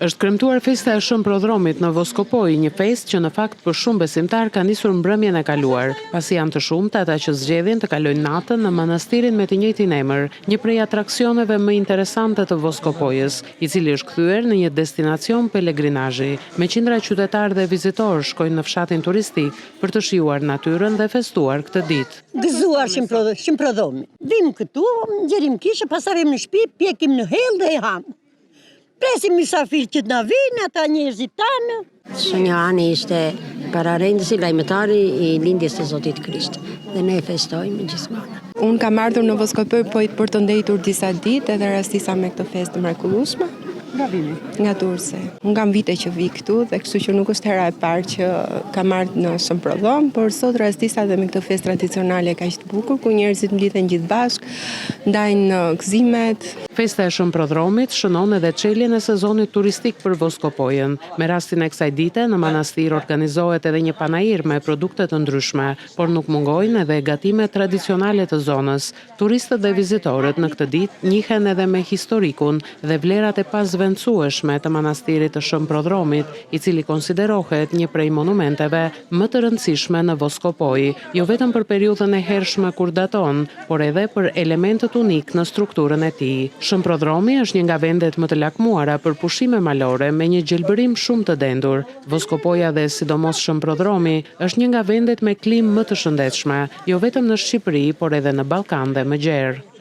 Është kremtuar festa e Shëmprodromit në Voskopoj, një festë që në fakt për shumë besimtar ka nisur mbrëmjen e kaluar, pasi janë të shumtë ata që zgjedhin të kalojnë natën në manastirin me të njëjtin emër, një prej atraksioneve më interesante të Voskopojës, i cili është kthyer në një destinacion pelegrinazhi. Me qindra qytetarë dhe vizitorë shkojnë në fshatin turistik për të shijuar natyrën dhe festuar këtë ditë. Gëzuar Shëmprodromi. Vim këtu, ngjerim kishë, pastaj vim në shtëpi, pjekim në hell dhe e ham. Presim mysafir që të na vinë, ata njerëzit tanë. Shënjani ishte pararendësi lajmëtari i lindjes së Zotit Krisht dhe ne festojmë gjithmonë. Unë kam ardhur në Voskopoj për të ndëitur disa ditë edhe rastisa me këtë festë të mrekullueshme. Nga vini? Nga Durrësi. Unë kam vite që vi këtu dhe kështu që nuk është hera e parë që kam ardhur në Shëmprodrom, por sot rastisa dhe me këtë festë tradicionale kaq të bukur ku njerëzit mblidhen gjithë bashkë, ndajnë gëzimet. Festa e Shëmprodromit shënon edhe çeljen e sezonit turistik për Voskopojën. Me rastin e kësaj dite në manastir organizohet edhe një panair me produkte të ndryshme, por nuk mungojnë edhe gatimet tradicionale të zonës. Turistët dhe vizitorët në këtë ditë njihen edhe me historikun dhe vlerat e pazvendësueshme të manastirit të Shëmprodromit, i cili konsiderohet një prej monumenteve më të rëndësishme në Voskopoj, jo vetëm për periudhën e hershme kur daton, por edhe për elementet unik në strukturën e tij. Shëmprodromi është një nga vendet më të lakmuara për pushime malore me një gjelbërim shumë të dendur. Voskopoja dhe sidomos Shëmprodromi është një nga vendet me klimë më të shëndetshme, jo vetëm në Shqipëri, por edhe në Ballkan dhe më gjerë.